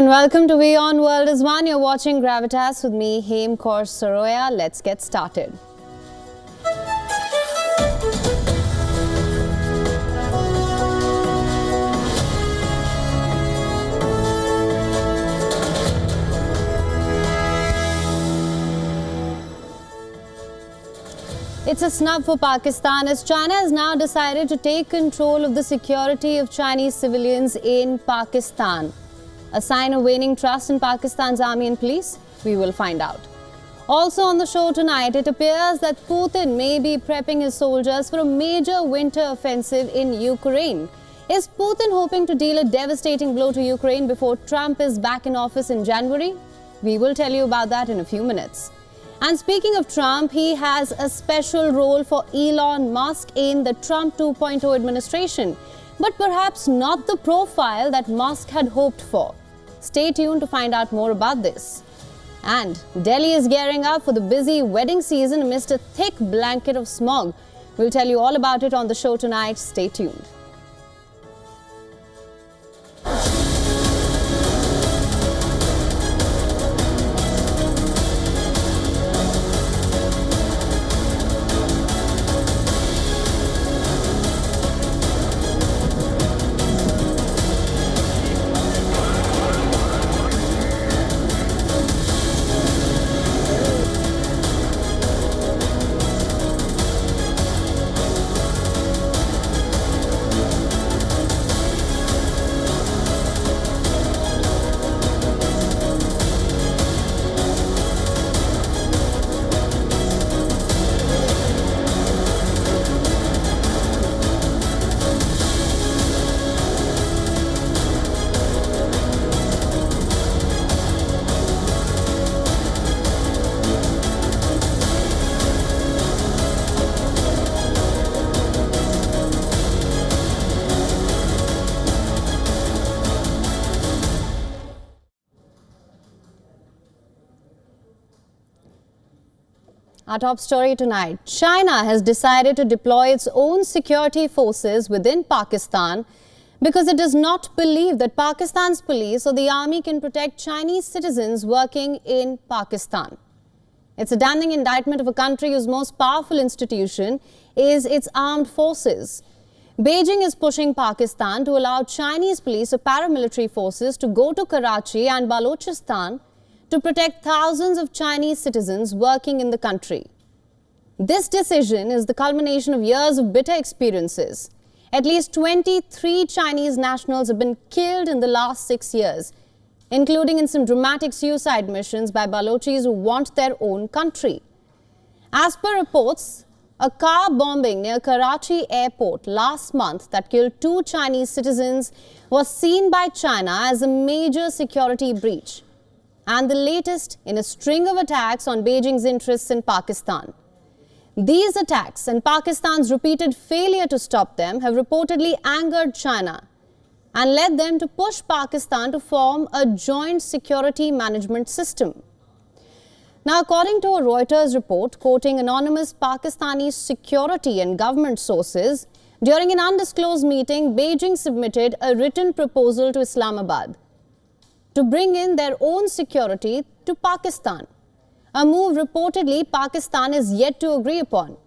welcome to WION World as One. You're watching GRAVITAS with me, Hem Kaur Saroya. Let's get started. It's a snub for Pakistan as China has now decided to take control of the security of Chinese civilians in Pakistan. A sign of waning trust in Pakistan's army and police? We will find out. Also on the show tonight, it appears that Putin may be prepping his soldiers for a major winter offensive in Ukraine. Is Putin hoping to deal a devastating blow to Ukraine before Trump is back in office in January? We will tell you about that in a few minutes. And speaking of Trump, he has a special role for Elon Musk in the Trump 2.0 administration, but perhaps not the profile that Musk had hoped for. Stay tuned to find out more about this. And Delhi is gearing up for the busy wedding season amidst a thick blanket of smog. We'll tell you all about it on the show tonight. Stay tuned. Our top story tonight, China has decided to deploy its own security forces within Pakistan because it does not believe that Pakistan's police or the army can protect Chinese citizens working in Pakistan. It's a damning indictment of a country whose most powerful institution is its armed forces. Beijing is pushing Pakistan to allow Chinese police or paramilitary forces to go to Karachi and Balochistan to protect thousands of Chinese citizens working in the country. This decision is the culmination of years of bitter experiences. At least 23 Chinese nationals have been killed in the last 6 years, including in some dramatic suicide missions by Balochis who want their own country. As per reports, a car bombing near Karachi airport last month that killed 2 Chinese citizens was seen by China as a major security breach, and the latest in a string of attacks on Beijing's interests in Pakistan. These attacks and Pakistan's repeated failure to stop them have reportedly angered China and led them to push Pakistan to form a joint security management system. Now, according to a Reuters report quoting anonymous Pakistani security and government sources, during an undisclosed meeting, Beijing submitted a written proposal to Islamabad to bring in their own security to Pakistan, a move reportedly Pakistan is yet to agree upon.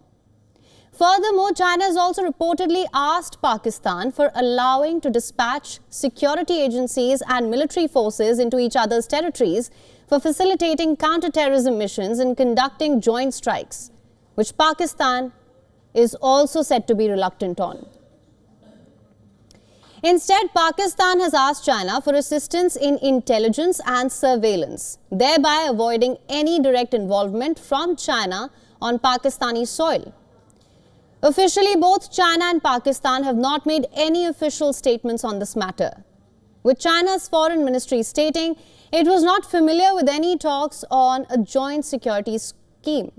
Furthermore, China has also reportedly asked Pakistan for allowing to dispatch security agencies and military forces into each other's territories for facilitating counter-terrorism missions and conducting joint strikes, which Pakistan is also said to be reluctant on. Instead, Pakistan has asked China for assistance in intelligence and surveillance, thereby avoiding any direct involvement from China on Pakistani soil. Officially, both China and Pakistan have not made any official statements on this matter, with China's foreign ministry stating it was not familiar with any talks on a joint security scheme.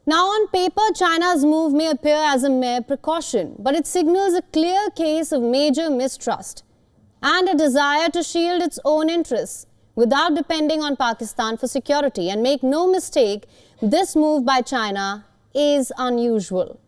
Now, on paper, China's move may appear as a mere precaution, but it signals a clear case of major mistrust and a desire to shield its own interests without depending on Pakistan for security. And make no mistake, this move by China is unusual.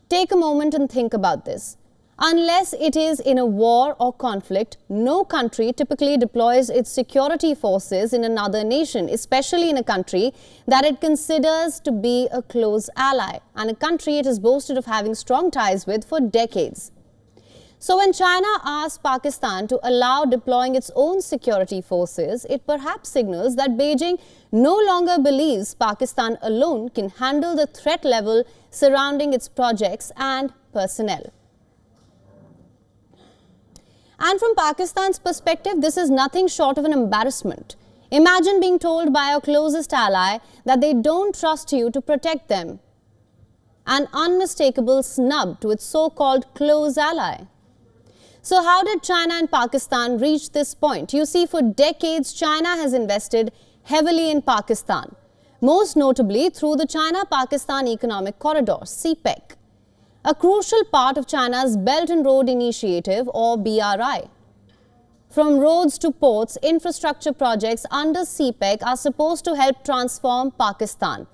Take a moment and think about this. Unless it is in a war or conflict, no country typically deploys its security forces in another nation, especially in a country that it considers to be a close ally and a country it has boasted of having strong ties with for decades. So when China asks Pakistan to allow deploying its own security forces, it perhaps signals that Beijing no longer believes Pakistan alone can handle the threat level surrounding its projects and personnel. And from Pakistan's perspective, this is nothing short of an embarrassment. Imagine being told by your closest ally that they don't trust you to protect them. An unmistakable snub to its so-called close ally. So how did China and Pakistan reach this point? You see, for decades, China has invested heavily in Pakistan, most notably through the China-Pakistan Economic Corridor, CPEC. A crucial part of China's Belt and Road Initiative or BRI. From roads to ports, infrastructure projects under CPEC are supposed to help transform Pakistan.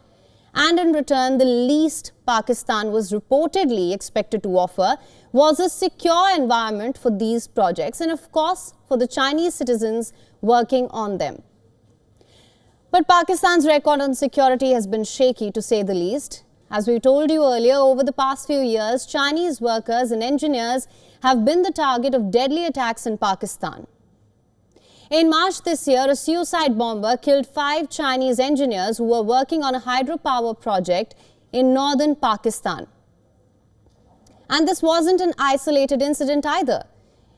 And in return, the least Pakistan was reportedly expected to offer was a secure environment for these projects and, of course, for the Chinese citizens working on them. But Pakistan's record on security has been shaky, to say the least. As we told you earlier, over the past few years, Chinese workers and engineers have been the target of deadly attacks in Pakistan. In March this year, a suicide bomber killed 5 Chinese engineers who were working on a hydropower project in northern Pakistan. And this wasn't an isolated incident either.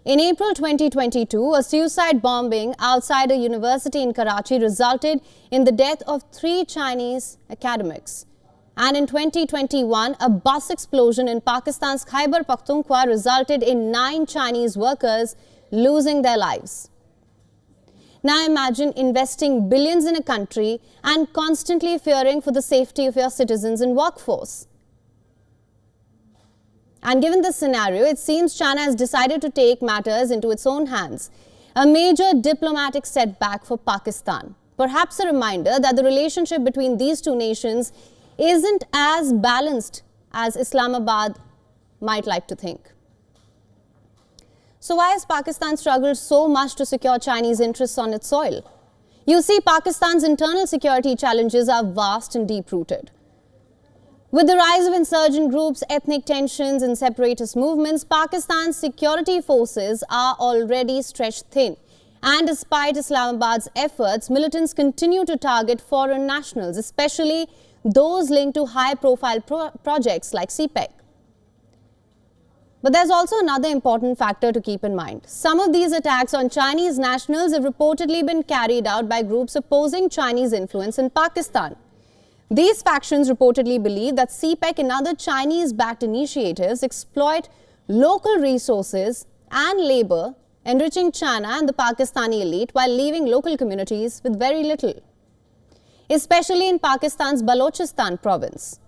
In April 2022, a suicide bombing outside a university in Karachi resulted in the death of 3 Chinese academics. And in 2021, a bus explosion in Pakistan's Khyber Pakhtunkhwa resulted in 9 Chinese workers losing their lives. Now imagine investing billions in a country and constantly fearing for the safety of your citizens and workforce. And given this scenario, it seems China has decided to take matters into its own hands. A major diplomatic setback for Pakistan. Perhaps a reminder that the relationship between these two nations isn't as balanced as Islamabad might like to think. So why has Pakistan struggled so much to secure Chinese interests on its soil? You see, Pakistan's internal security challenges are vast and deep-rooted. With the rise of insurgent groups, ethnic tensions and separatist movements, Pakistan's security forces are already stretched thin. And despite Islamabad's efforts, militants continue to target foreign nationals, especially those linked to high-profile projects like CPEC. But there's also another important factor to keep in mind. Some of these attacks on Chinese nationals have reportedly been carried out by groups opposing Chinese influence in Pakistan. These factions reportedly believe that CPEC and other Chinese-backed initiatives exploit local resources and labor, enriching China and the Pakistani elite while leaving local communities with very little. Especially in Pakistan's Balochistan province.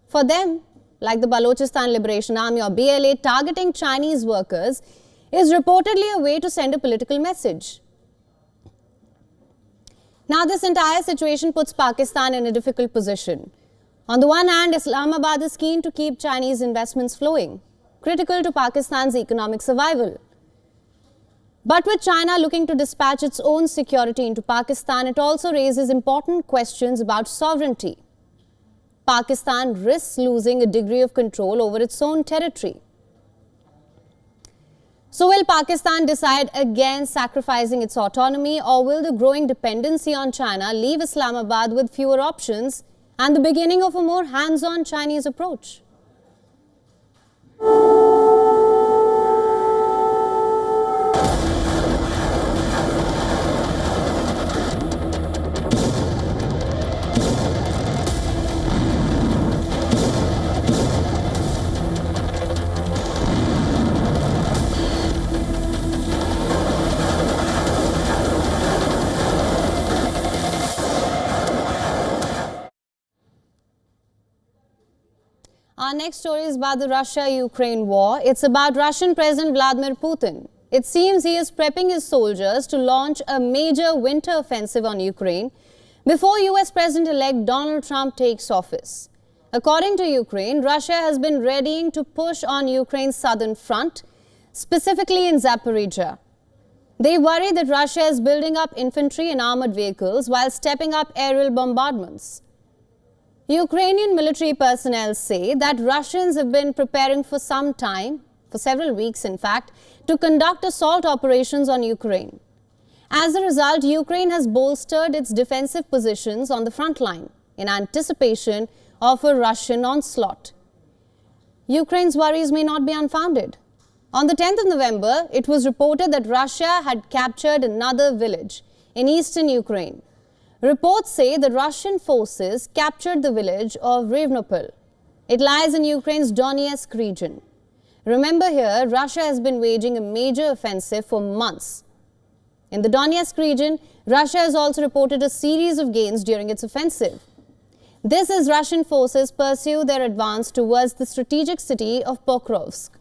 For them, like the Balochistan Liberation Army or BLA, targeting Chinese workers is reportedly a way to send a political message. Now, this entire situation puts Pakistan in a difficult position. On the one hand, Islamabad is keen to keep Chinese investments flowing, critical to Pakistan's economic survival. But with China looking to dispatch its own security into Pakistan, it also raises important questions about sovereignty. Pakistan risks losing a degree of control over its own territory. So will Pakistan decide against sacrificing its autonomy, or will the growing dependency on China leave Islamabad with fewer options and the beginning of a more hands-on Chinese approach? Our next story is about the Russia-Ukraine war. It's about Russian President Vladimir Putin. It seems he is prepping his soldiers to launch a major winter offensive on Ukraine before US President-elect Donald Trump takes office. According to Ukraine, Russia has been readying to push on Ukraine's southern front, specifically in Zaporizhia. They worry that Russia is building up infantry and armored vehicles while stepping up aerial bombardments. Ukrainian military personnel say that Russians have been preparing for some time, for several weeks in fact, to conduct assault operations on Ukraine. As a result, Ukraine has bolstered its defensive positions on the front line in anticipation of a Russian onslaught. Ukraine's worries may not be unfounded. On the 10th of November, it was reported that Russia had captured another village in eastern Ukraine. Reports say the Russian forces captured the village of Rivnopol. It lies in Ukraine's Donetsk region. Remember here, Russia has been waging a major offensive for months. In the Donetsk region, Russia has also reported a series of gains during its offensive. This as Russian forces pursue their advance towards the strategic city of Pokrovsk.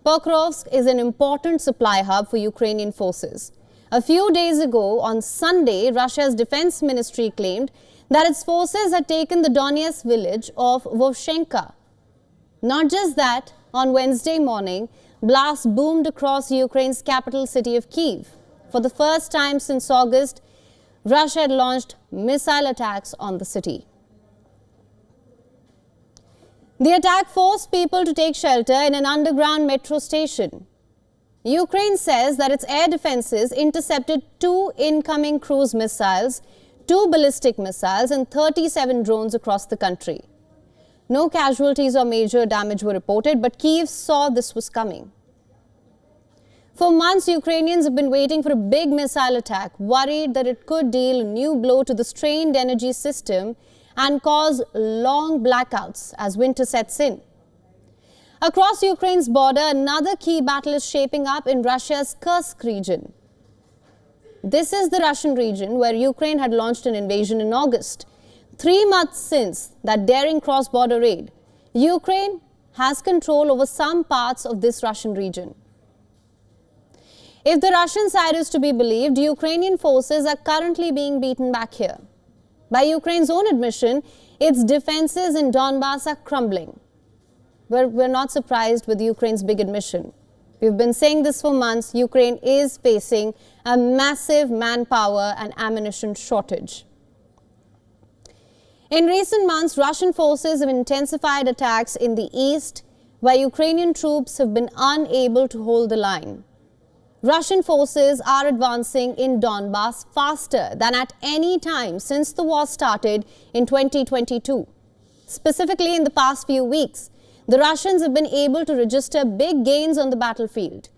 Pokrovsk is an important supply hub for Ukrainian forces. A few days ago, on Sunday, Russia's defense ministry claimed that its forces had taken the Donetsk village of Vovchenka. Not just that, on Wednesday morning, blasts boomed across Ukraine's capital city of Kyiv. For the first time since August, Russia had launched missile attacks on the city. The attack forced people to take shelter in an underground metro station. Ukraine says that its air defenses intercepted 2 incoming cruise missiles, 2 ballistic missiles and 37 drones across the country. No casualties or major damage were reported, but Kyiv saw this was coming. For months, Ukrainians have been waiting for a big missile attack, worried that it could deal a new blow to the strained energy system and cause long blackouts as winter sets in. Across Ukraine's border, another key battle is shaping up in Russia's Kursk region. This is the Russian region where Ukraine had launched an invasion in August. 3 months since that daring cross-border raid, Ukraine has control over some parts of this Russian region. If the Russian side is to be believed, Ukrainian forces are currently being beaten back here. By Ukraine's own admission, its defenses in Donbass are crumbling. We're not surprised with Ukraine's big admission. We've been saying this for months. Ukraine is facing a massive manpower and ammunition shortage. In recent months, Russian forces have intensified attacks in the east, where Ukrainian troops have been unable to hold the line. Russian forces are advancing in Donbass faster than at any time since the war started in 2022. Specifically, in the past few weeks, the Russians have been able to register big gains on the battlefield.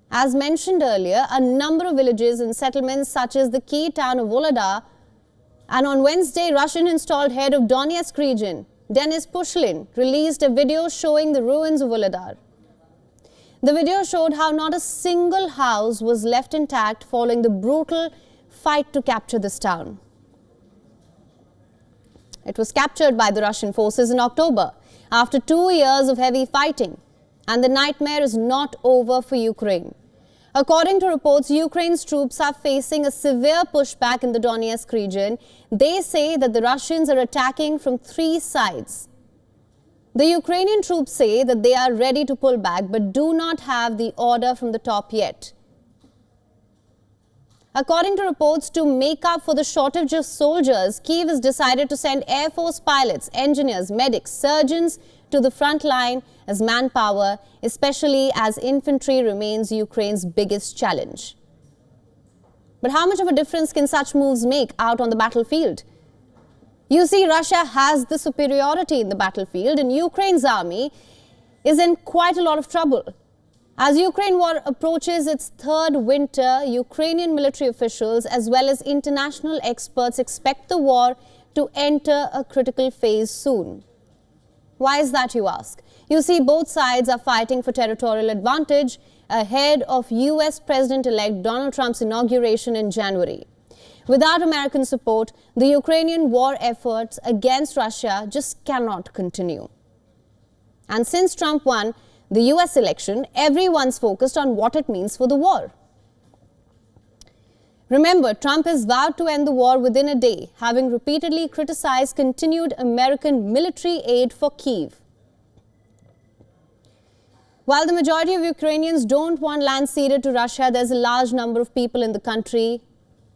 As mentioned earlier, a number of villages and settlements such as the key town of Volodar, and on Wednesday, Russian-installed head of Donetsk region, Denis Pushlin, released a video showing the ruins of Volodar. The video showed how not a single house was left intact following the brutal fight to capture this town. It was captured by the Russian forces in October after 2 years of heavy fighting, and the nightmare is not over for Ukraine. According to reports, Ukraine's troops are facing a severe pushback in the Donetsk region. They say that the Russians are attacking from 3 sides. The Ukrainian troops say that they are ready to pull back but do not have the order from the top yet. According to reports, to make up for the shortage of soldiers, Kyiv has decided to send Air Force pilots, engineers, medics, surgeons to the front line as manpower, especially as infantry remains Ukraine's biggest challenge. But how much of a difference can such moves make out on the battlefield? You see, Russia has the superiority in the battlefield, and Ukraine's army is in quite a lot of trouble. As Ukraine war approaches its 3rd winter, Ukrainian military officials as well as international experts expect the war to enter a critical phase soon. Why is that, you ask? You see, both sides are fighting for territorial advantage ahead of US President-elect Donald Trump's inauguration in January. Without American support, the Ukrainian war efforts against Russia just cannot continue. And since Trump won the US election, everyone's focused on what it means for the war. Remember, Trump has vowed to end the war within a day, having repeatedly criticized continued American military aid for Kyiv. While the majority of Ukrainians don't want land ceded to Russia, there's a large number of people in the country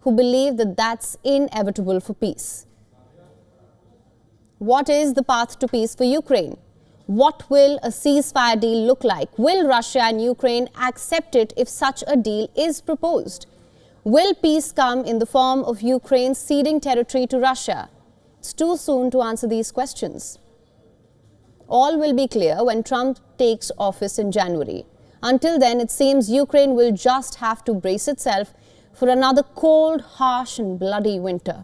who believe that that's inevitable for peace. What is the path to peace for Ukraine? What will a ceasefire deal look like? Will Russia and Ukraine accept it if such a deal is proposed? Will peace come in the form of Ukraine ceding territory to Russia? It's too soon to answer these questions. All will be clear when Trump takes office in January. Until then, it seems Ukraine will just have to brace itself for another cold, harsh and bloody winter.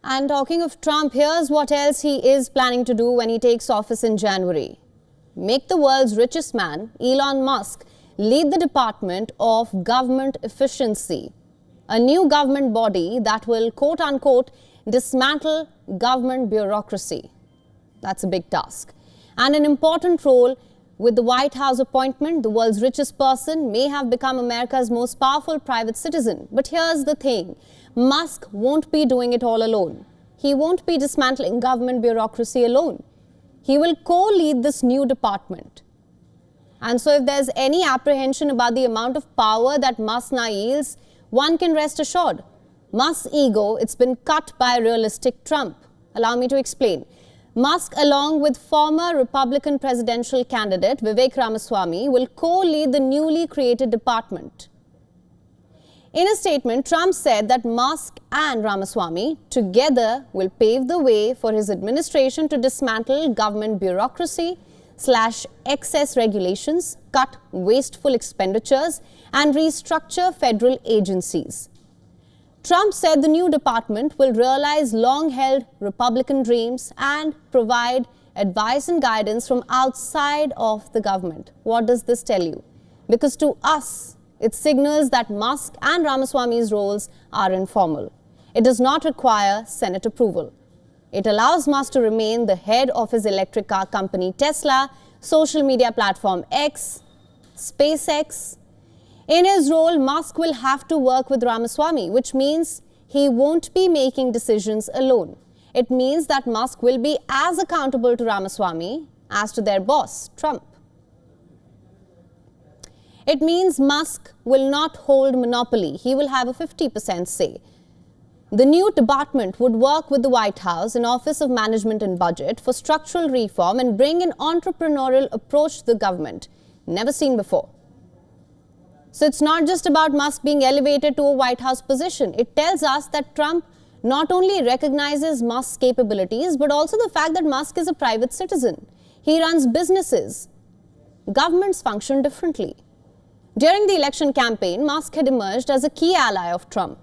And talking of Trump, here's what else he is planning to do when he takes office in January. Make the world's richest man, Elon Musk, lead the Department of Government Efficiency, a new government body that will, quote-unquote, dismantle government bureaucracy. That's a big task. And an important role with the White House appointment, the world's richest person may have become America's most powerful private citizen. But here's the thing. Musk won't be doing it all alone. He won't be dismantling government bureaucracy alone. He will co-lead this new department. And so if there's any apprehension about the amount of power that Musk now yields, one can rest assured. Musk's ego, it's been cut by a realistic Trump. Allow me to explain. Musk, along with former Republican presidential candidate Vivek Ramaswamy, will co-lead the newly created department. In a statement, Trump said that Musk and Ramaswamy together will pave the way for his administration to dismantle government bureaucracy, slash excess regulations, cut wasteful expenditures, and restructure federal agencies. Trump said the new department will realize long-held Republican dreams and provide advice and guidance from outside of the government. What does this tell you? Because to us, it signals that Musk and Ramaswamy's roles are informal. It does not require Senate approval. It allows Musk to remain the head of his electric car company Tesla, social media platform X, SpaceX. In his role, Musk will have to work with Ramaswamy, which means he won't be making decisions alone. It means that Musk will be as accountable to Ramaswamy as to their boss, Trump. It means Musk will not hold monopoly. He will have a 50% say. The new department would work with the White House and Office of Management and Budget for structural reform and bring an entrepreneurial approach to the government, never seen before. So it's not just about Musk being elevated to a White House position. It tells us that Trump not only recognizes Musk's capabilities, but also the fact that Musk is a private citizen. He runs businesses. Governments function differently. During the election campaign, Musk had emerged as a key ally of Trump.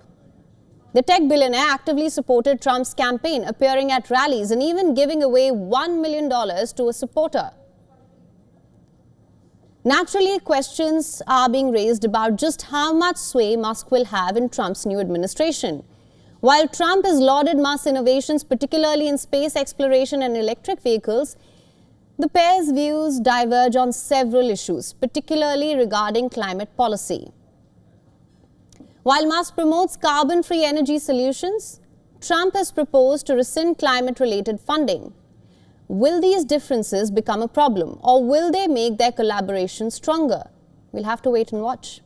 The tech billionaire actively supported Trump's campaign, appearing at rallies and even giving away $1 million to a supporter. Naturally, questions are being raised about just how much sway Musk will have in Trump's new administration. While Trump has lauded Musk's innovations, particularly in space exploration and electric vehicles, the pair's views diverge on several issues, particularly regarding climate policy. While Musk promotes carbon-free energy solutions, Trump has proposed to rescind climate-related funding. Will these differences become a problem, or will they make their collaboration stronger? We'll have to wait and watch.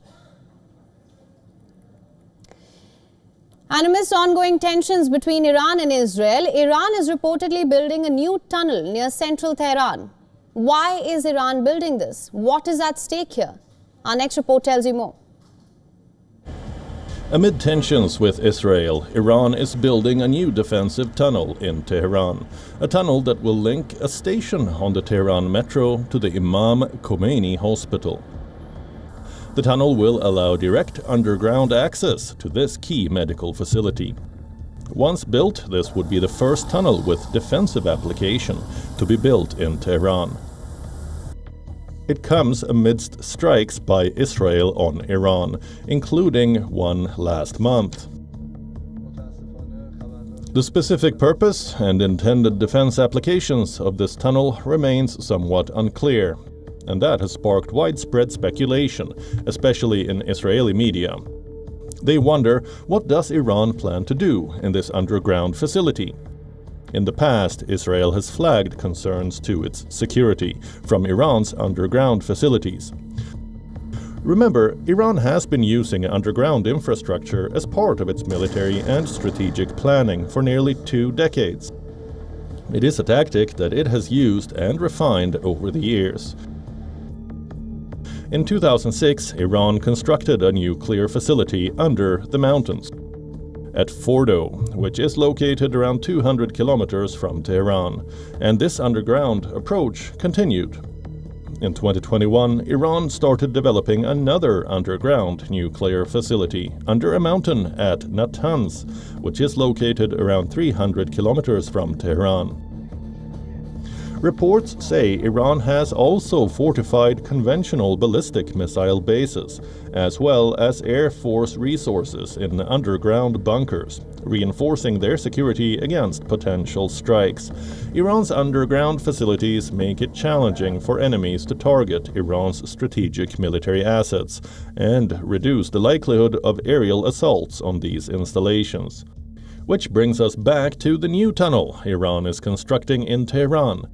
And amidst ongoing tensions between Iran and Israel, Iran is reportedly building a new tunnel near central Tehran. Why is Iran building this? What is at stake here? Our next report tells you more. Amid tensions with Israel, Iran is building a new defensive tunnel in Tehran. A tunnel that will link a station on the Tehran metro to the Imam Khomeini Hospital. The tunnel will allow direct underground access to this key medical facility. Once built, this would be the first tunnel with defensive application to be built in Tehran. It comes amidst strikes by Israel on Iran, including one last month. The specific purpose and intended defense applications of this tunnel remains somewhat unclear, and that has sparked widespread speculation, especially in Israeli media. They wonder, what does Iran plan to do in this underground facility? In the past, Israel has flagged concerns to its security from Iran's underground facilities. Remember, Iran has been using underground infrastructure as part of its military and strategic planning for nearly 2 decades. It is a tactic that it has used and refined over the years. In 2006, Iran constructed a nuclear facility under the mountains at Fordo, which is located around 200 kilometers from Tehran, and this underground approach continued. In 2021, Iran started developing another underground nuclear facility under a mountain at Natanz, which is located around 300 kilometers from Tehran. Reports say Iran has also fortified conventional ballistic missile bases, as well as Air Force resources in underground bunkers, reinforcing their security against potential strikes. Iran's underground facilities make it challenging for enemies to target Iran's strategic military assets and reduce the likelihood of aerial assaults on these installations. Which brings us back to the new tunnel Iran is constructing in Tehran.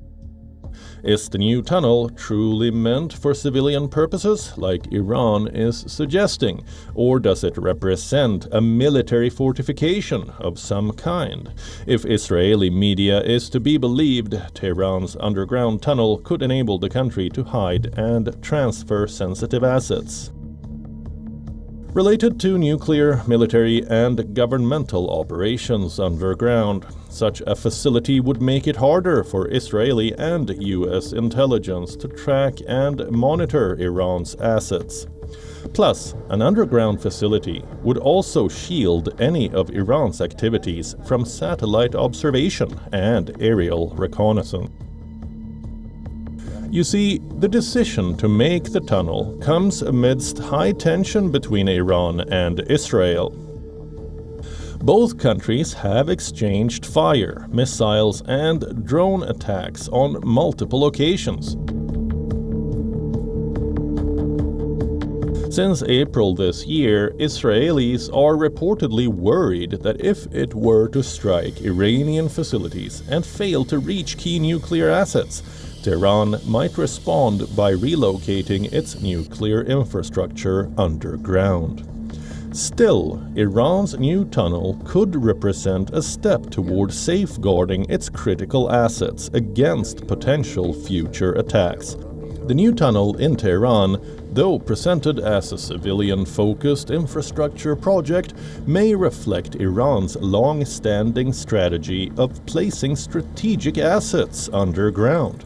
Is the new tunnel truly meant for civilian purposes, like Iran is suggesting, or does it represent a military fortification of some kind? If Israeli media is to be believed, Tehran's underground tunnel could enable the country to hide and transfer sensitive assets related to nuclear, military, and governmental operations underground. Such a facility would make it harder for Israeli and US intelligence to track and monitor Iran's assets. Plus, an underground facility would also shield any of Iran's activities from satellite observation and aerial reconnaissance. You see, the decision to make the tunnel comes amidst high tension between Iran and Israel. Both countries have exchanged fire, missiles, and drone attacks on multiple occasions. Since April this year, Israelis are reportedly worried that if it were to strike Iranian facilities and fail to reach key nuclear assets, Tehran might respond by relocating its nuclear infrastructure underground. Still, Iran's new tunnel could represent a step toward safeguarding its critical assets against potential future attacks. The new tunnel in Tehran, though presented as a civilian-focused infrastructure project, may reflect Iran's long-standing strategy of placing strategic assets underground.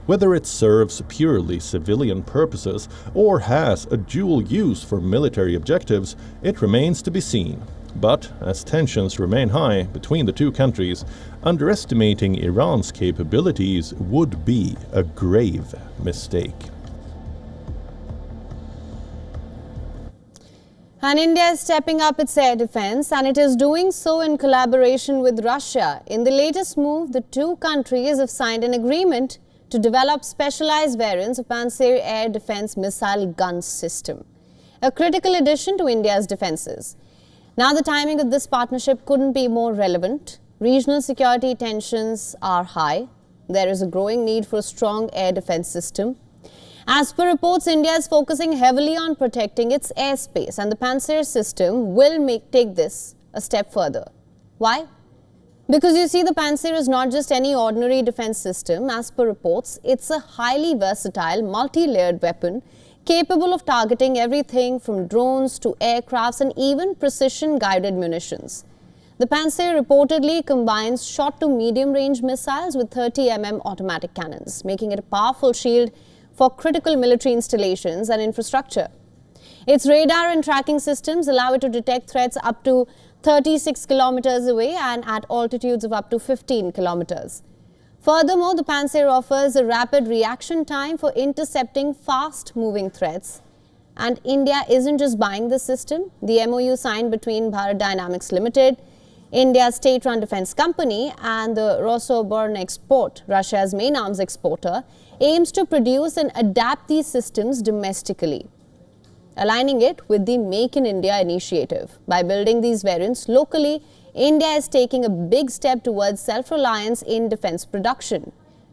Whether it serves purely civilian purposes or has a dual use for military objectives, it remains to be seen. But as tensions remain high between the two countries, underestimating Iran's capabilities would be a grave mistake. And India is stepping up its air defense, and it is doing so in collaboration with Russia. In the latest move, the two countries have signed an agreement to develop specialized variants of Pantsir air defense missile gun system, a critical addition to India's defenses. Now the timing of this partnership couldn't be more relevant. Regional security tensions are high. There is a growing need for a strong air defense system. As per reports, India is focusing heavily on protecting its airspace, and the Pantsir system will take this a step further. Why? Because you see, the Pantsir is not just any ordinary defense system. As per reports, it's a highly versatile, multi-layered weapon capable of targeting everything from drones to aircrafts and even precision-guided munitions. The Pantsir reportedly combines short to medium-range missiles with 30 mm automatic cannons, making it a powerful shield for critical military installations and infrastructure. Its radar and tracking systems allow it to detect threats up to 36 kilometers away and at altitudes of up to 15 kilometers. Furthermore, the Panzer offers a rapid reaction time for intercepting fast-moving threats. And India isn't just buying the system. The MOU signed between Bharat Dynamics Limited, India's state-run defense company, and the Rosoboronexport, Russia's main arms exporter, aims to produce and adapt these systems domestically, aligning it with the Make in India initiative. By building these variants locally, India is taking a big step towards self-reliance in defense production,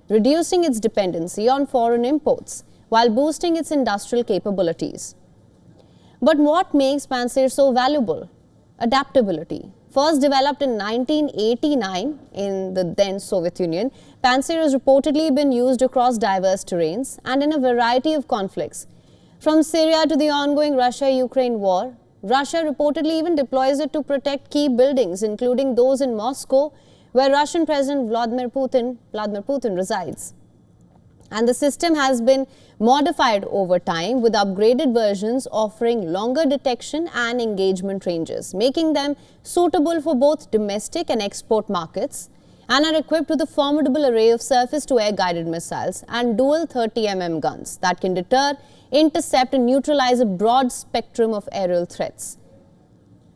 reducing its dependency on foreign imports while boosting its industrial capabilities. But what makes Panzer so valuable? Adaptability. First developed in 1989 in the then Soviet Union, Panzer has reportedly been used across diverse terrains and in a variety of conflicts. From Syria to the ongoing Russia-Ukraine war, Russia reportedly even deploys it to protect key buildings, including those in Moscow, where Russian President Vladimir Putin resides. And the system has been modified over time with upgraded versions offering longer detection and engagement ranges, making them suitable for both domestic and export markets, and are equipped with a formidable array of surface-to-air guided missiles and dual 30mm guns that can deter, intercept and neutralize a broad spectrum of aerial threats.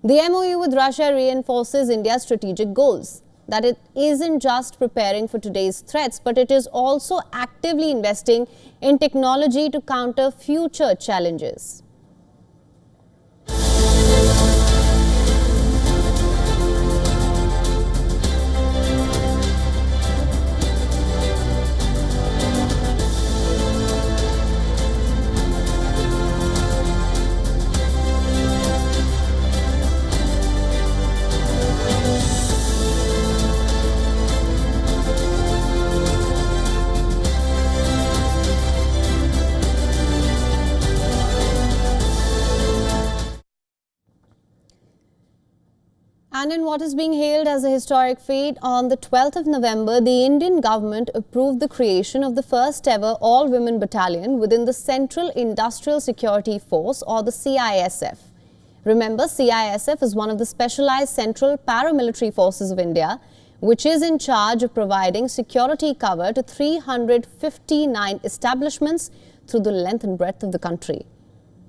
The MOU with Russia reinforces India's strategic goals, that it isn't just preparing for today's threats, but it is also actively investing in technology to counter future challenges. And in what is being hailed as a historic feat, on the 12th of November, the Indian government approved the creation of the first ever all-women battalion within the Central Industrial Security Force, or the CISF. Remember, CISF is one of the specialized central paramilitary forces of India, which is in charge of providing security cover to 359 establishments through the length and breadth of the country.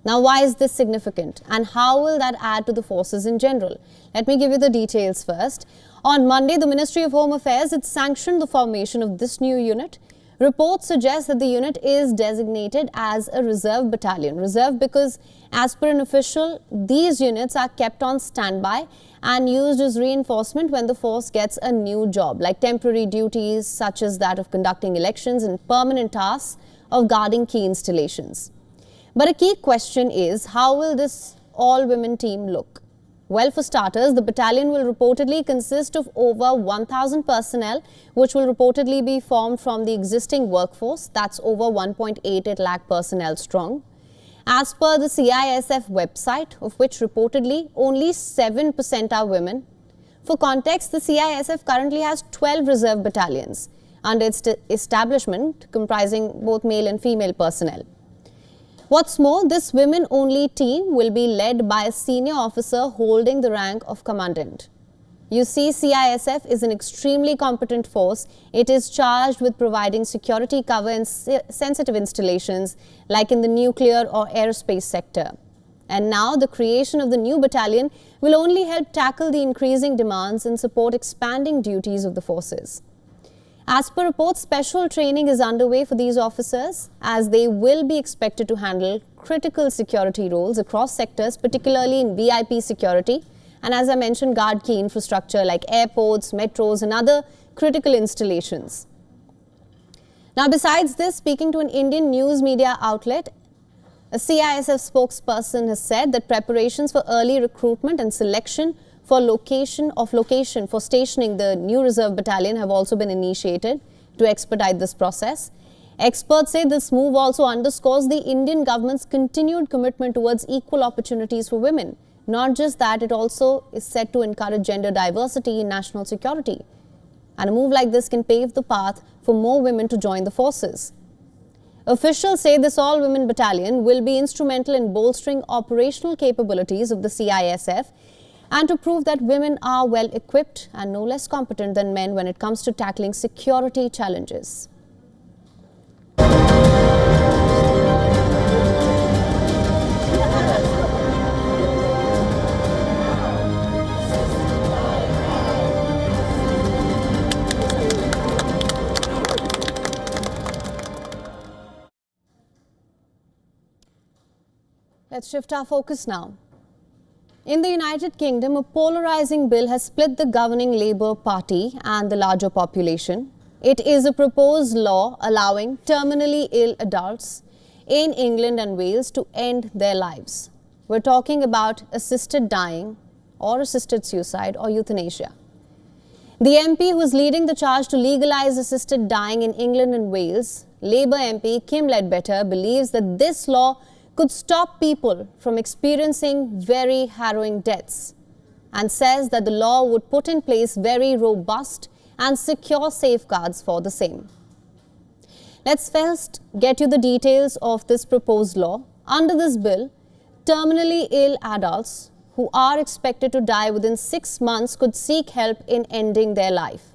Now, why is this significant and how will that add to the forces in general? Let me give you the details first. On Monday, the Ministry of Home Affairs had sanctioned the formation of this new unit. Reports suggest that the unit is designated as a reserve battalion. Reserve because, as per an official, these units are kept on standby and used as reinforcement when the force gets a new job, like temporary duties such as that of conducting elections and permanent tasks of guarding key installations. But a key question is, how will this all-women team look? Well, for starters, the battalion will reportedly consist of over 1,000 personnel, which will reportedly be formed from the existing workforce, that's over 1.88 lakh personnel strong. As per the CISF website, of which reportedly only 7% are women. For context, the CISF currently has 12 reserve battalions under its establishment, comprising both male and female personnel. What's more, this women-only team will be led by a senior officer holding the rank of commandant. You see, CISF is an extremely competent force. It is charged with providing security cover in sensitive installations like in the nuclear or aerospace sector. And now the creation of the new battalion will only help tackle the increasing demands and support expanding duties of the forces. As per reports, special training is underway for these officers as they will be expected to handle critical security roles across sectors, particularly in VIP security, and as I mentioned, guard key infrastructure like airports, metros and other critical installations. Now, besides this, speaking to an Indian news media outlet, a CISF spokesperson has said that preparations for early recruitment and selection for location for stationing the new reserve battalion have also been initiated to expedite this process. Experts say this move also underscores the Indian government's continued commitment towards equal opportunities for women. Not just that, it also is set to encourage gender diversity in national security. And a move like this can pave the path for more women to join the forces. Officials say this all-women battalion will be instrumental in bolstering operational capabilities of the CISF and to prove that women are well equipped and no less competent than men when it comes to tackling security challenges. Let's shift our focus now. In the United Kingdom, a polarizing bill has split the governing Labour Party and the larger population. It is a proposed law allowing terminally ill adults in England and Wales to end their lives. We're talking about assisted dying or assisted suicide or euthanasia. The MP who is leading the charge to legalise assisted dying in England and Wales, Labour MP Kim Ledbetter, believes that this law could stop people from experiencing very harrowing deaths and says that the law would put in place very robust and secure safeguards for the same. Let's first get you the details of this proposed law. Under this bill, terminally ill adults who are expected to die within 6 months could seek help in ending their life.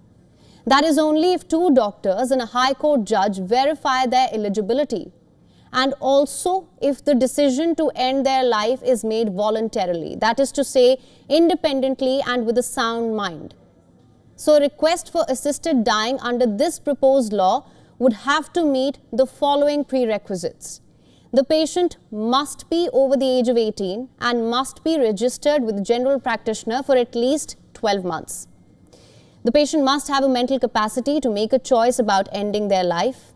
That is only if 2 doctors and a High Court judge verify their eligibility, and also if the decision to end their life is made voluntarily, that is to say, independently and with a sound mind. So a request for assisted dying under this proposed law would have to meet the following prerequisites. The patient must be over the age of 18 and must be registered with a general practitioner for at least 12 months. The patient must have a mental capacity to make a choice about ending their life.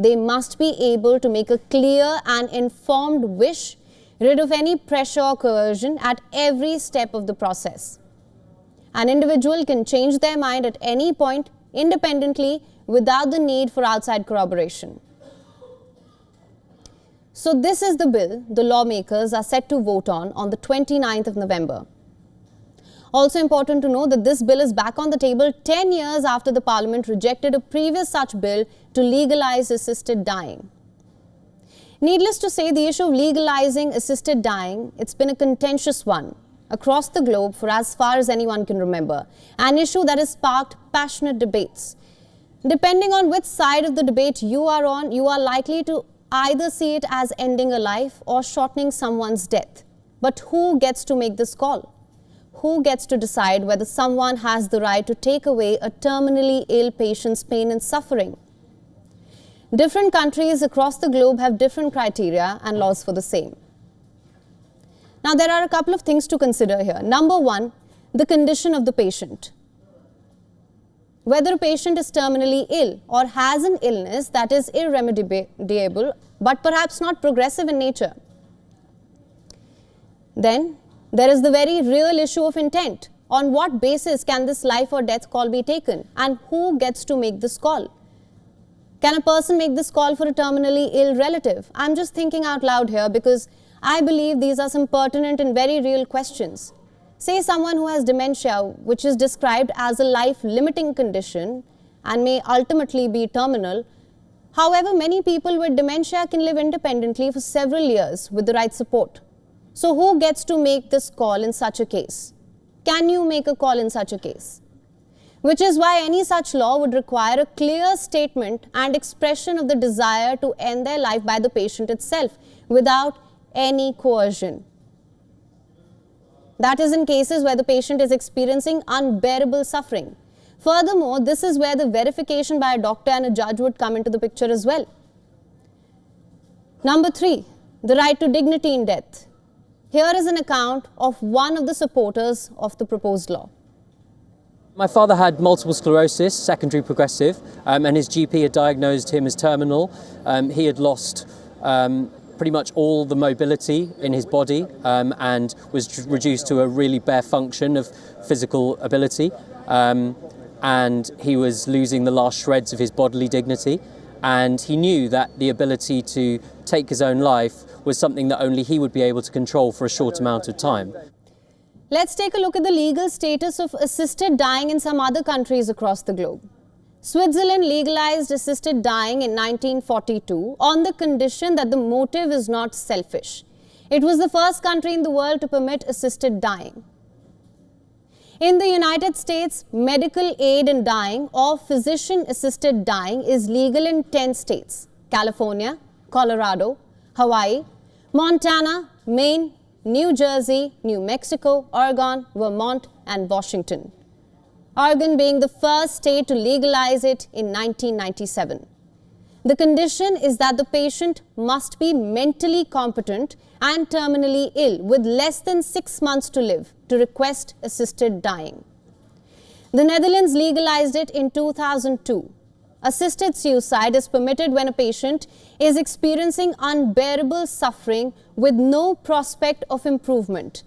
They must be able to make a clear and informed wish, rid of any pressure or coercion at every step of the process. An individual can change their mind at any point independently without the need for outside corroboration. So this is the bill the lawmakers are set to vote on the 29th of November. Also important to know that this bill is back on the table 10 years after the Parliament rejected a previous such bill to legalise assisted dying. Needless to say, the issue of legalising assisted dying, it's been a contentious one across the globe for as far as anyone can remember, an issue that has sparked passionate debates. Depending on which side of the debate you are on, you are likely to either see it as ending a life or shortening someone's death. But who gets to make this call? Who gets to decide whether someone has the right to take away a terminally ill patient's pain and suffering? Different countries across the globe have different criteria and laws for the same. Now, there are a couple of things to consider here. Number one, the condition of the patient. Whether a patient is terminally ill or has an illness that is irremediable but perhaps not progressive in nature. Then, there is the very real issue of intent. On what basis can this life or death call be taken, and who gets to make this call? Can a person make this call for a terminally ill relative? I'm just thinking out loud here because I believe these are some pertinent and very real questions. Say someone who has dementia, which is described as a life-limiting condition and may ultimately be terminal. However, many people with dementia can live independently for several years with the right support. So who gets to make this call in such a case? Can you make a call in such a case? Which is why any such law would require a clear statement and expression of the desire to end their life by the patient itself without any coercion. That is in cases where the patient is experiencing unbearable suffering. Furthermore, this is where the verification by a doctor and a judge would come into the picture as well. Number 3, the right to dignity in death. Here is an account of one of the supporters of the proposed law. My father had multiple sclerosis, secondary progressive, and his GP had diagnosed him as terminal. He had lost pretty much all the mobility in his body and was reduced to a really bare function of physical ability. And he was losing the last shreds of his bodily dignity. And he knew that the ability to take his own life was something that only he would be able to control for a short amount of time. Let's take a look at the legal status of assisted dying in some other countries across the globe. Switzerland legalized assisted dying in 1942 on the condition that the motive is not selfish. It was the first country in the world to permit assisted dying. In the United States, medical aid in dying or physician-assisted dying is legal in 10 states: California, Colorado, Hawaii, Montana, Maine, New Jersey, New Mexico, Oregon, Vermont, and Washington. Oregon being the first state to legalize it in 1997. The condition is that the patient must be mentally competent and terminally ill with less than 6 months to live to request assisted dying. The Netherlands legalized it in 2002. Assisted suicide is permitted when a patient is experiencing unbearable suffering with no prospect of improvement.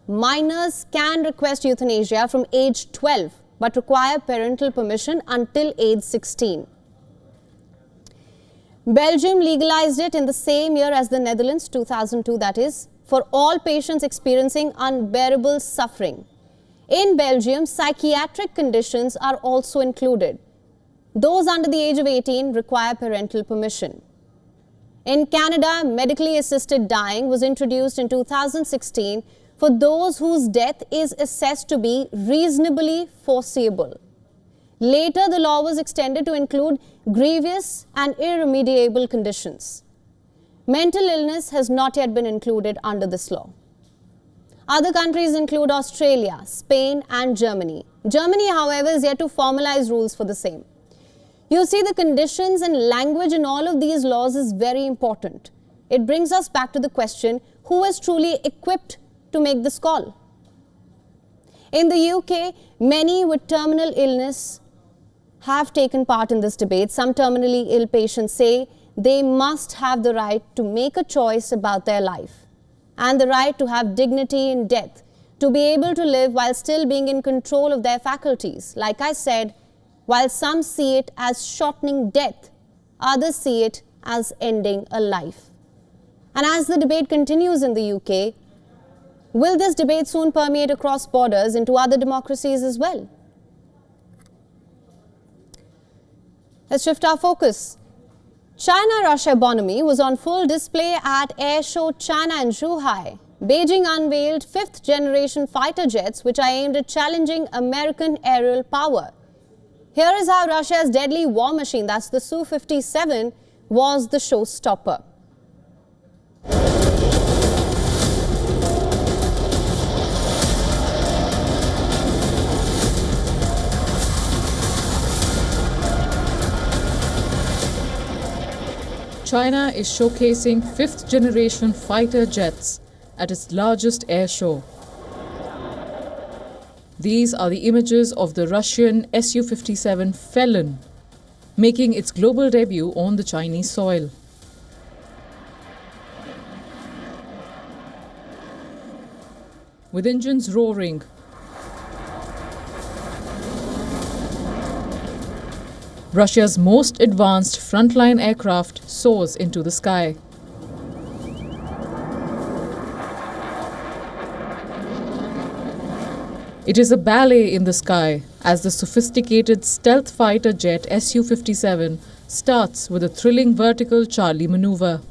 Minors can request euthanasia from age 12 but require parental permission until age 16. Belgium legalized it in the same year as the Netherlands, 2002, that is, for all patients experiencing unbearable suffering. In Belgium, psychiatric conditions are also included. Those under the age of 18 require parental permission. In Canada, medically assisted dying was introduced in 2016 for those whose death is assessed to be reasonably foreseeable. Later, the law was extended to include grievous and irremediable conditions. Mental illness has not yet been included under this law. Other countries include Australia, Spain, and Germany. Germany, however, is yet to formalize rules for the same. You see, the conditions and language in all of these laws is very important. It brings us back to the question, who is truly equipped to make this call? In the UK, many with terminal illness have taken part in this debate. Some terminally ill patients say they must have the right to make a choice about their life and the right to have dignity in death, to be able to live while still being in control of their faculties. Like I said, while some see it as shortening death, others see it as ending a life. And as the debate continues in the UK, will this debate soon permeate across borders into other democracies as well? Let's shift our focus. China-Russia bonhomie was on full display at Air Show China in Zhuhai. Beijing unveiled fifth-generation fighter jets which are aimed at challenging American aerial power. Here is how Russia's deadly war machine, that's the Su-57, was the showstopper. China is showcasing fifth-generation fighter jets at its largest air show. These are the images of the Russian Su-57 Felon, making its global debut on the Chinese soil. With engines roaring, Russia's most advanced frontline aircraft soars into the sky. It is a ballet in the sky as the sophisticated stealth fighter jet Su-57 starts with a thrilling vertical Charlie maneuver.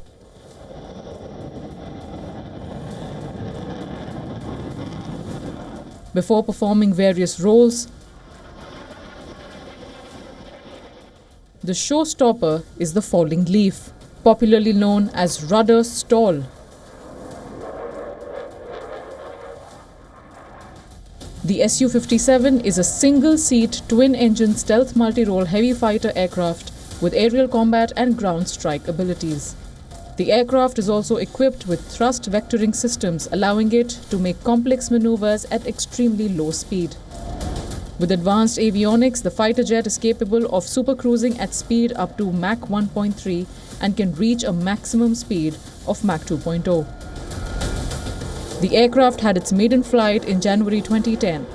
Before performing various roles, the showstopper is the falling leaf, popularly known as rudder stall. The Su-57 is a single-seat, twin-engine stealth multi-role heavy fighter aircraft with aerial combat and ground strike abilities. The aircraft is also equipped with thrust vectoring systems, allowing it to make complex maneuvers at extremely low speed. With advanced avionics, the fighter jet is capable of supercruising at speed up to Mach 1.3 and can reach a maximum speed of Mach 2.0. The aircraft had its maiden flight in January 2010.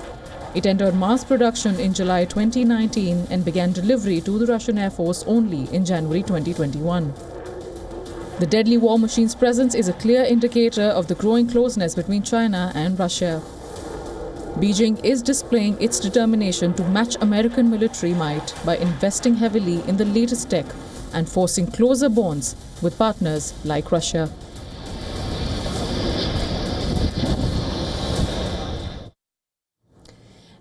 It entered mass production in July 2019 and began delivery to the Russian Air Force only in January 2021. The deadly war machine's presence is a clear indicator of the growing closeness between China and Russia. Beijing is displaying its determination to match American military might by investing heavily in the latest tech and forcing closer bonds with partners like Russia.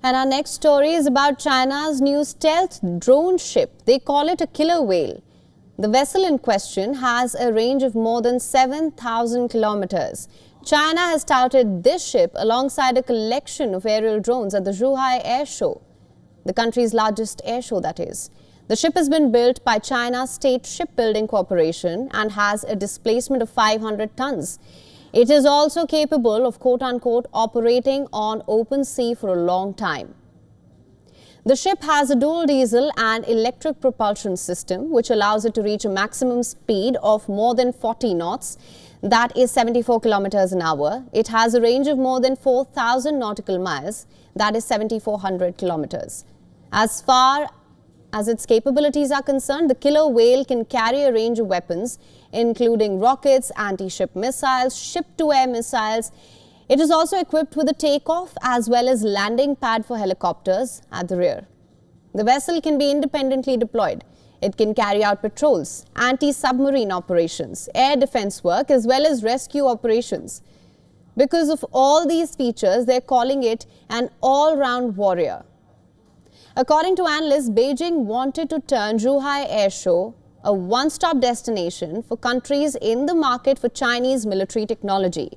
And our next story is about China's new stealth drone ship. They call it a killer whale. The vessel in question has a range of more than 7,000 kilometers. China has touted this ship alongside a collection of aerial drones at the Zhuhai Air Show, the country's largest air show, that is. The ship has been built by China's State Shipbuilding Corporation and has a displacement of 500 tons. It is also capable of quote-unquote operating on open sea for a long time. The ship has a dual diesel and electric propulsion system which allows it to reach a maximum speed of more than 40 knots, that is 74 kilometers an hour. It has a range of more than 4,000 nautical miles, that is 7,400 kilometers. As far as its capabilities are concerned, the killer whale can carry a range of weapons, including rockets, anti-ship missiles, ship-to-air missiles. It is also equipped with a takeoff as well as landing pad for helicopters at the rear. The vessel can be independently deployed. It can carry out patrols, anti-submarine operations, air defense work, as well as rescue operations. Because of all these features, they're calling it an all-round warrior. According to analysts, Beijing wanted to turn Zhuhai Air Show a one-stop destination for countries in the market for Chinese military technology.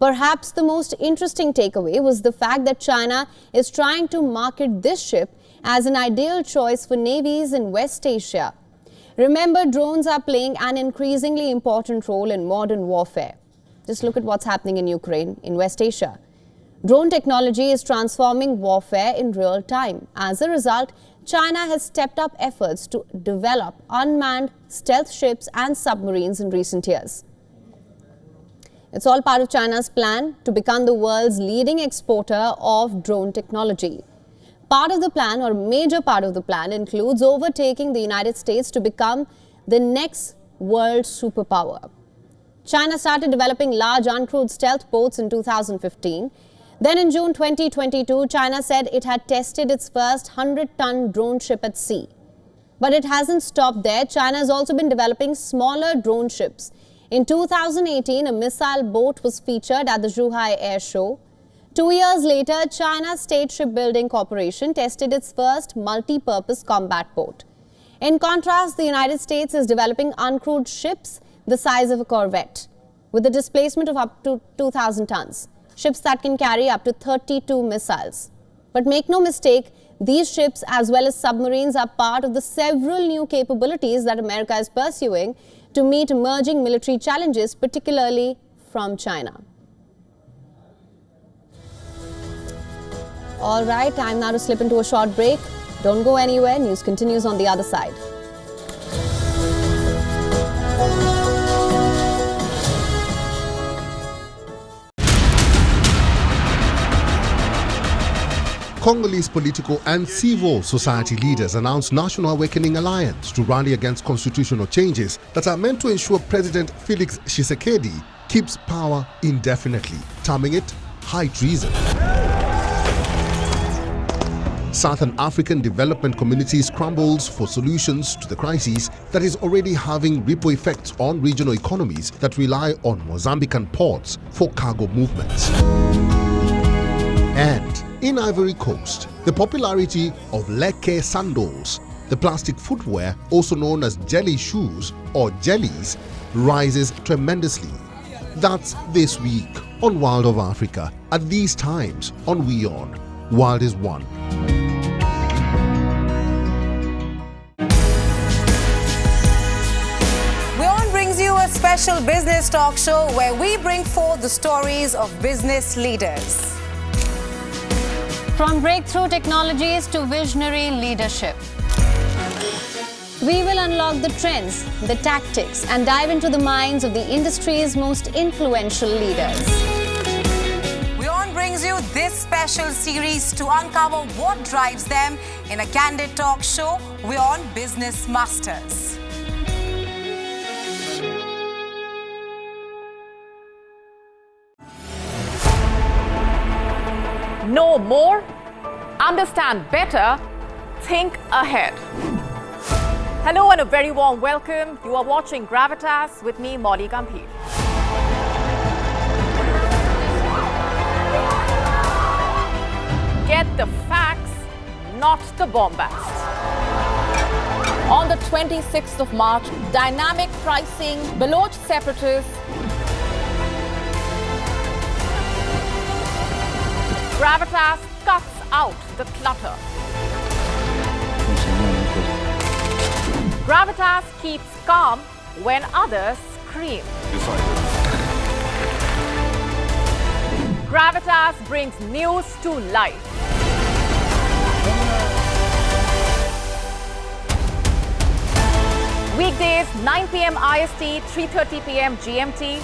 Perhaps the most interesting takeaway was the fact that China is trying to market this ship as an ideal choice for navies in West Asia. Remember, drones are playing an increasingly important role in modern warfare. Just look at what's happening in Ukraine, in West Asia. Drone technology is transforming warfare in real time. As a result, China has stepped up efforts to develop unmanned stealth ships and submarines in recent years. It's all part of China's plan to become the world's leading exporter of drone technology. Part of the plan, or a major part of the plan, includes overtaking the United States to become the next world superpower. China started developing large uncrewed stealth boats in 2015. Then in June 2022, China said it had tested its first 100-ton drone ship at sea. But it hasn't stopped there. China has also been developing smaller drone ships. In 2018, a missile boat was featured at the Zhuhai Air Show. 2 years later, China's State Shipbuilding Corporation tested its first multi-purpose combat boat. In contrast, the United States is developing uncrewed ships the size of a corvette, with a displacement of up to 2,000 tons. Ships that can carry up to 32 missiles. But make no mistake, these ships as well as submarines are part of the several new capabilities that America is pursuing to meet emerging military challenges, particularly from China. All right, time now to slip into a short break. Don't go anywhere. News continues on the other side. Congolese political and civil society leaders announced National Awakening Alliance to rally against constitutional changes that are meant to ensure President Felix Tshisekedi keeps power indefinitely, terming it high treason. Southern African development community scrambles for solutions to the crisis that is already having ripple effects on regional economies that rely on Mozambican ports for cargo movements. And in Ivory Coast, the popularity of leke sandals, the plastic footwear also known as jelly shoes or jellies, rises tremendously. That's this week on World of Africa, at these times on WION. World is One. WION brings you a special business talk show where we bring forth the stories of business leaders. From breakthrough technologies to visionary leadership, we will unlock the trends, the tactics, and dive into the minds of the industry's most influential leaders. WION brings you this special series to uncover what drives them in a candid talk show, WION Business Masters. Know more, understand better, think ahead. Hello and a very warm welcome. You are watching Gravitas with me, Molly Gambhir. Get the facts, not the bombast. On the 26th of March, dynamic pricing, Baloch separatists, Gravitas cuts out the clutter. Gravitas keeps calm when others scream. Gravitas brings news to life. Weekdays, 9 p.m. IST, 3:30 p.m. GMT.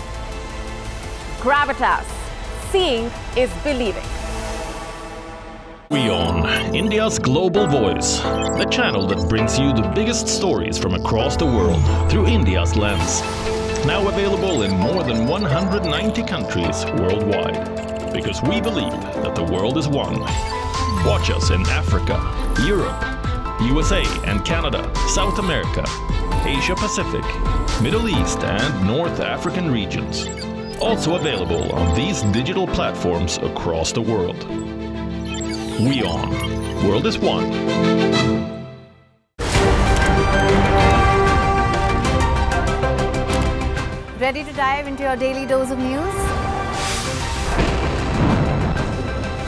Gravitas. Seeing is believing. WION, India's global voice, the channel that brings you the biggest stories from across the world through India's lens. Now available in more than 190 countries worldwide. Because we believe that the world is one. Watch us in Africa, Europe, USA and Canada, South America, Asia Pacific, Middle East and North African regions. Also available on these digital platforms across the world. WION. World is one. Ready to dive into your daily dose of news?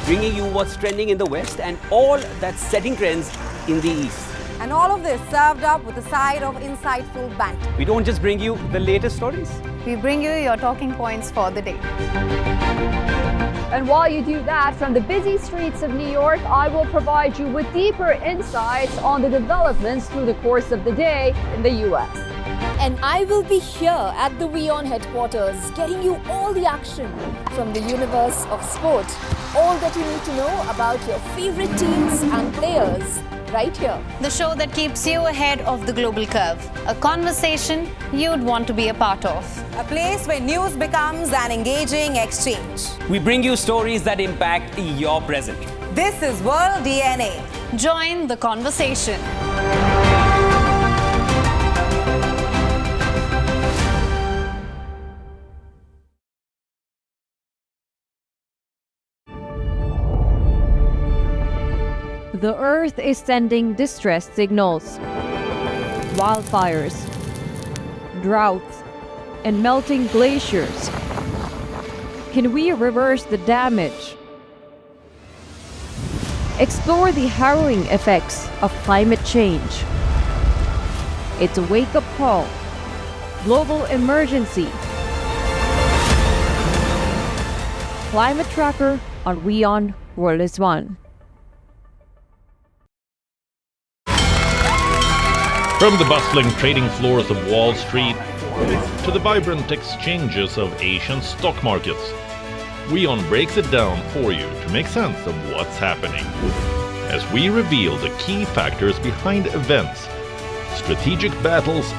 Bringing you what's trending in the West and all that's setting trends in the East. And all of this served up with a side of insightful banter. We don't just bring you the latest stories. We bring you your talking points for the day. And while you do that, from the busy streets of New York, I will provide you with deeper insights on the developments through the course of the day in the US. And I will be here at the WION headquarters, getting you all the action from the universe of sport. All that you need to know about your favorite teams and players, right here. The show that keeps you ahead of the global curve. A conversation you'd want to be a part of. A place where news becomes an engaging exchange. We bring you stories that impact your present. This is World DNA. Join the conversation. The Earth is sending distress signals. Wildfires, droughts, and melting glaciers. Can we reverse the damage? Explore the harrowing effects of climate change. It's a wake-up call. Global emergency. Climate Tracker on WION World is One. From the bustling trading floors of Wall Street to the vibrant exchanges of Asian stock markets, WION breaks it down for you to make sense of what's happening. As we reveal the key factors behind events, strategic battles,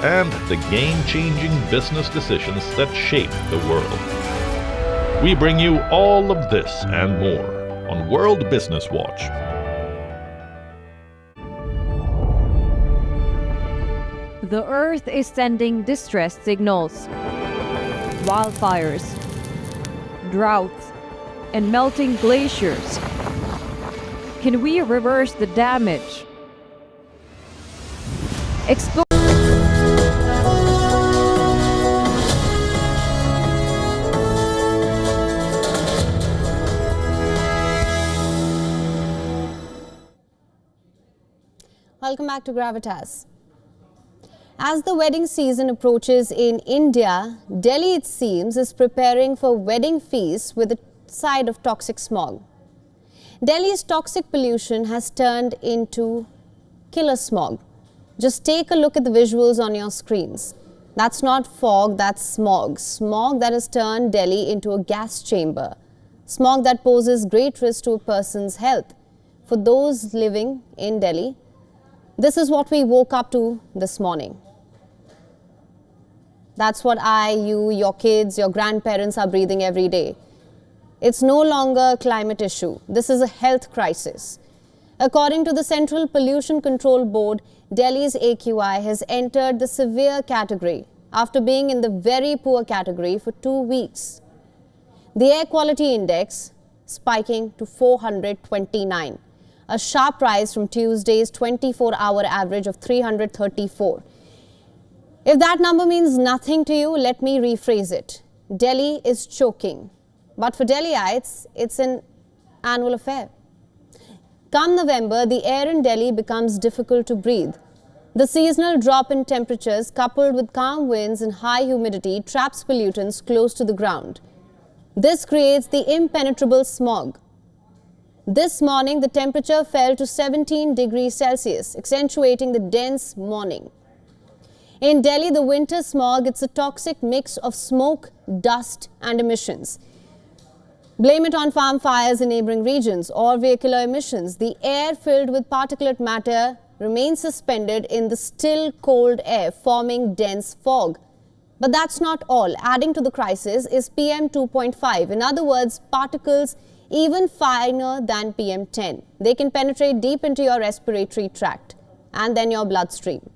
and the game-changing business decisions that shape the world. We bring you all of this and more on World Business Watch. The Earth is sending distress signals. Wildfires, droughts, and melting glaciers. Can we reverse the damage? Explore. Welcome back to Gravitas. As the wedding season approaches in India, Delhi, it seems, is preparing for wedding feasts with a side of toxic smog. Delhi's toxic pollution has turned into killer smog. Just take a look at the visuals on your screens. That's not fog, that's smog. Smog that has turned Delhi into a gas chamber. Smog that poses great risk to a person's health. For those living in Delhi, this is what we woke up to this morning. That's what I, you, your kids, your grandparents are breathing every day. It's no longer a climate issue. This is a health crisis. According to the Central Pollution Control Board, Delhi's AQI has entered the severe category after being in the very poor category for 2 weeks. The air quality index spiking to 429, a sharp rise from Tuesday's 24-hour average of 334. If that number means nothing to you, let me rephrase it. Delhi is choking. But for Delhiites, it's an annual affair. Come November, the air in Delhi becomes difficult to breathe. The seasonal drop in temperatures coupled with calm winds and high humidity traps pollutants close to the ground. This creates the impenetrable smog. This morning, the temperature fell to 17 degrees Celsius, accentuating the dense morning. In Delhi, the winter smog, it's a toxic mix of smoke, dust and emissions. Blame it on farm fires in neighboring regions or vehicular emissions. The air filled with particulate matter remains suspended in the still cold air, forming dense fog. But that's not all. Adding to the crisis is PM 2.5. In other words, particles even finer than PM 10. They can penetrate deep into your respiratory tract and then your bloodstream.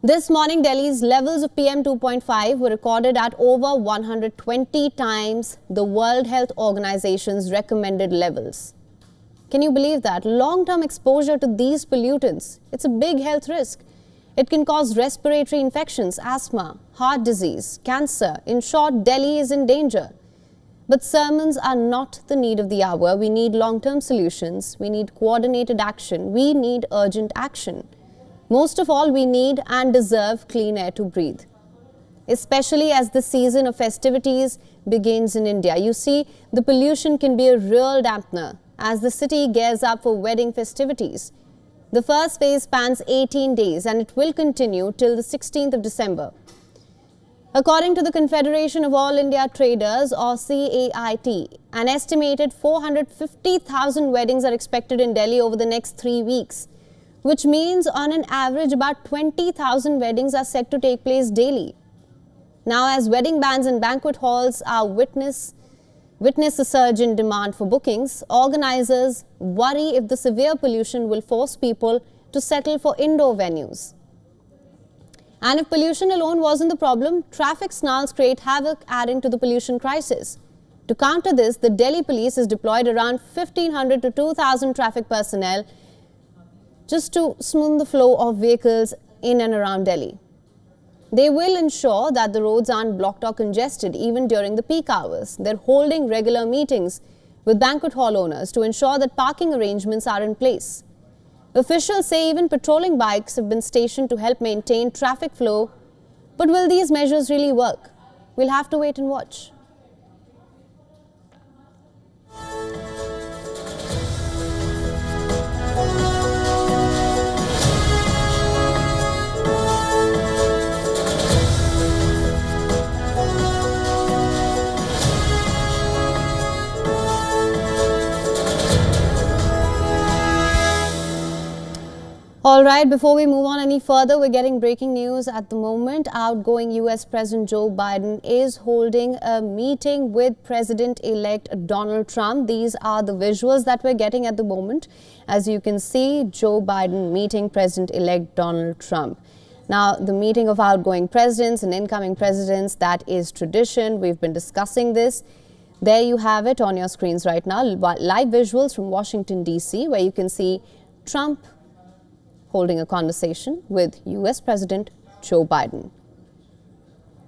This morning, Delhi's levels of PM 2.5 were recorded at over 120 times the World Health Organization's recommended levels. Can you believe that? Long-term exposure to these pollutants, it's a big health risk. It can cause respiratory infections, asthma, heart disease, cancer. In short, Delhi is in danger. But sermons are not the need of the hour. We need long-term solutions. We need coordinated action. We need urgent action. Most of all, we need and deserve clean air to breathe, especially as the season of festivities begins in India. You see, the pollution can be a real dampener as the city gears up for wedding festivities. The first phase spans 18 days and it will continue till the 16th of December. According to the Confederation of All India Traders or CISF, an estimated 450,000 weddings are expected in Delhi over the next 3 weeks. Which means on an average about 20,000 weddings are set to take place daily. Now, as wedding bands and banquet halls are witness a surge in demand for bookings, organizers worry if the severe pollution will force people to settle for indoor venues. And if pollution alone wasn't the problem, traffic snarls create havoc, adding to the pollution crisis. To counter this, the Delhi police has deployed around 1,500 to 2,000 traffic personnel just to smooth the flow of vehicles in and around Delhi. They will ensure that the roads aren't blocked or congested even during the peak hours. They're holding regular meetings with banquet hall owners to ensure that parking arrangements are in place. Officials say even patrolling bikes have been stationed to help maintain traffic flow. But will these measures really work? We'll have to wait and watch. All right, before we move on any further, we're getting breaking news at the moment. Outgoing US President Joe Biden is holding a meeting with President-elect Donald Trump. These are the visuals that we're getting at the moment. As you can see, Joe Biden meeting President-elect Donald Trump. Now, the meeting of outgoing presidents and incoming presidents, that is tradition. We've been discussing this. There you have it on your screens right now. Live visuals from Washington, D.C., where you can see Trump holding a conversation with US President Joe Biden.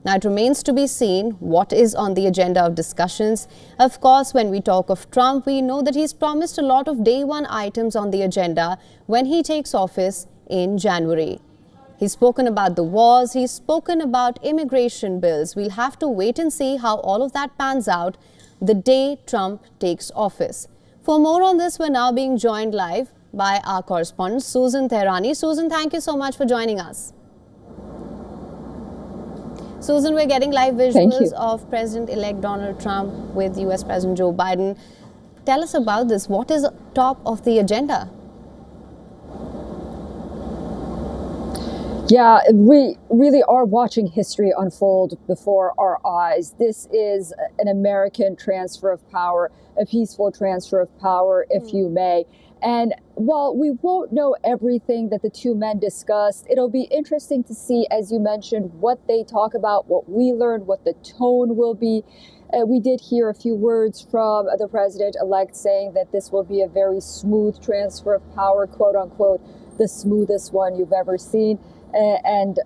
Now, it remains to be seen what is on the agenda of discussions. Of course, when we talk of Trump, we know that he's promised a lot of day one items on the agenda when he takes office in January. He's spoken about the wars, he's spoken about immigration bills. We'll have to wait and see how all of that pans out the day Trump takes office. For more on this, we're now being joined live by our correspondent Susan Tehrani. Susan, thank you so much for joining us. Susan, we're getting live visuals of President-elect Donald Trump with US President Joe Biden. Tell us about this. What is top of the agenda? Yeah, we really are watching history unfold before our eyes. This is an American transfer of power, a peaceful transfer of power, if you may. And while we won't know everything that the two men discussed, it'll be interesting to see, as you mentioned, what they talk about, what we learned, what the tone will be. We did hear a few words from the president-elect saying that this will be a very smooth transfer of power, quote unquote, the smoothest one you've ever seen. And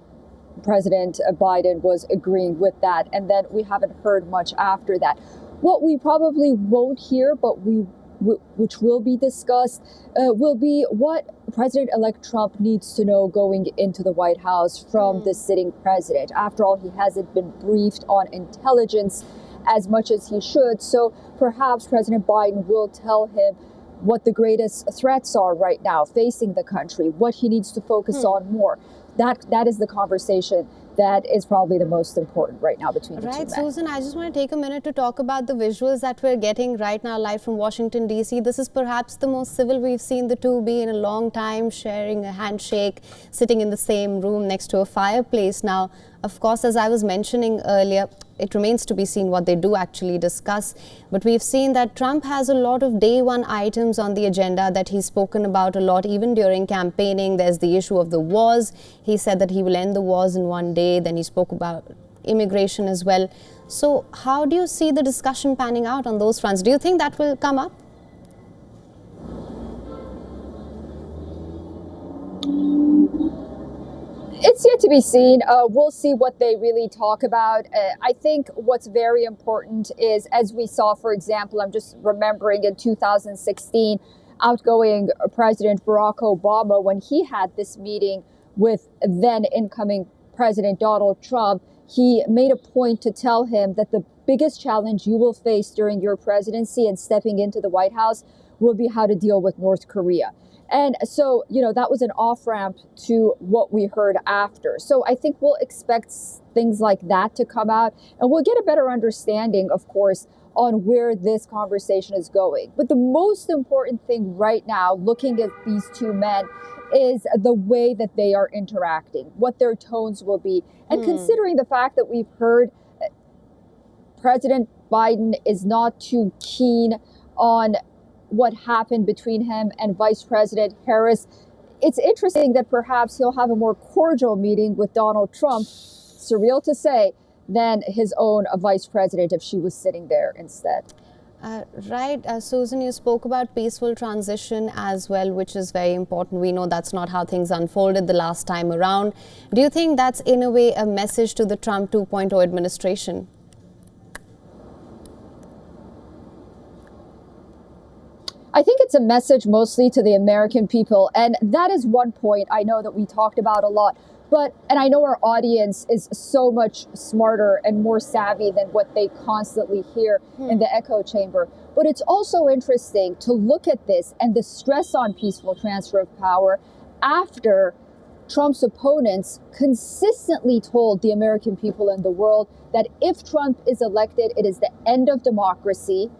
President Biden was agreeing with that. And then we haven't heard much after that. What we probably won't hear, but which will be discussed, will be what President-elect Trump needs to know going into the White House from the sitting president. After all, he hasn't been briefed on intelligence as much as he should. So perhaps President Biden will tell him what the greatest threats are right now facing the country, what he needs to focus on more. That is the conversation that is probably the most important right now between the two men. Right, Susan, I just want to take a minute to talk about the visuals that we're getting right now live from Washington, D.C. This is perhaps the most civil we've seen the two be in a long time, sharing a handshake, sitting in the same room next to a fireplace. Now, of course, as I was mentioning earlier, it remains to be seen what they do actually discuss. But we've seen that Trump has a lot of day one items on the agenda that he's spoken about a lot, even during campaigning. There's the issue of the wars. He said that he will end the wars in one day. Then he spoke about immigration as well. So how do you see the discussion panning out on those fronts? Do you think that will come up? It's yet to be seen. We'll see what they really talk about. I think what's very important is, as we saw, for example, I'm just remembering in 2016, outgoing President Barack Obama, when he had this meeting with then incoming President Donald Trump, he made a point to tell him that the biggest challenge you will face during your presidency and stepping into the White House will be how to deal with North Korea. And so, that was an off-ramp to what we heard after. So I think we'll expect things like that to come out, and we'll get a better understanding, of course, on where this conversation is going. But the most important thing right now, looking at these two men, is the way that they are interacting, what their tones will be. And considering the fact that we've heard President Biden is not too keen on what happened between him and Vice President Harris, it's interesting that perhaps he'll have a more cordial meeting with Donald Trump, surreal to say, than his own vice president if she was sitting there instead. Right. Susan, you spoke about peaceful transition as well, which is very important. We know that's not how things unfolded the last time around. Do you think that's in a way a message to the Trump 2.0 administration? I think it's a message mostly to the American people. And that is one point I know that we talked about a lot. And I know our audience is so much smarter and more savvy than what they constantly hear in the echo chamber. But it's also interesting to look at this and the stress on peaceful transfer of power after Trump's opponents consistently told the American people and the world that if Trump is elected, it is the end of democracy.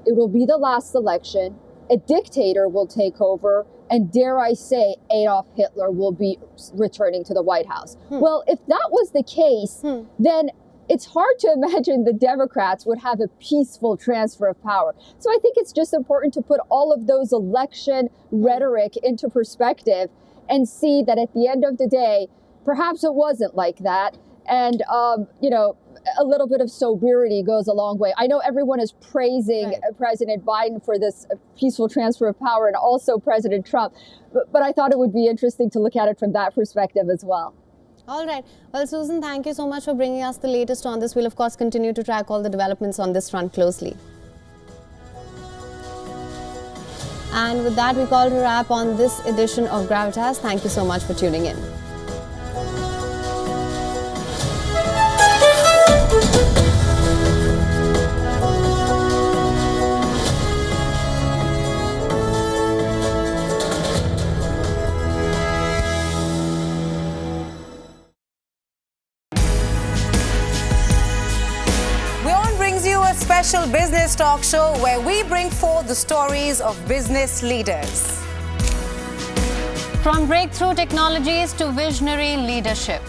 It will be the last election. A dictator will take over. And dare I say, Adolf Hitler will be returning to the White House. Well, if that was the case, then it's hard to imagine the Democrats would have a peaceful transfer of power. So I think it's just important to put all of those election rhetoric into perspective and see that at the end of the day, perhaps it wasn't like that. And, a little bit of sobriety goes a long way. I know everyone is praising President Biden for this peaceful transfer of power and also President Trump, but I thought it would be interesting to look at it from that perspective as well. All right. Well, Susan, thank you so much for bringing us the latest on this. We'll, of course, continue to track all the developments on this front closely. And with that, we call it a wrap on this edition of Gravitas. Thank you so much for tuning in. Special business talk show where we bring forth the stories of business leaders. From breakthrough technologies to visionary leadership,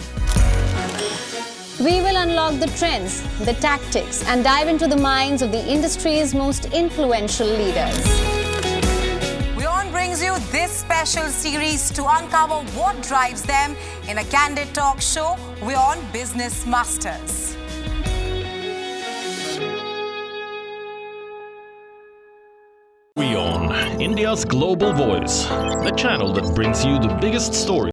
we will unlock the trends, the tactics, and dive into the minds of the industry's most influential leaders. WION brings you this special series to uncover what drives them in a candid talk show, WION Business Masters. WION, India's global voice, the channel that brings you the biggest stories.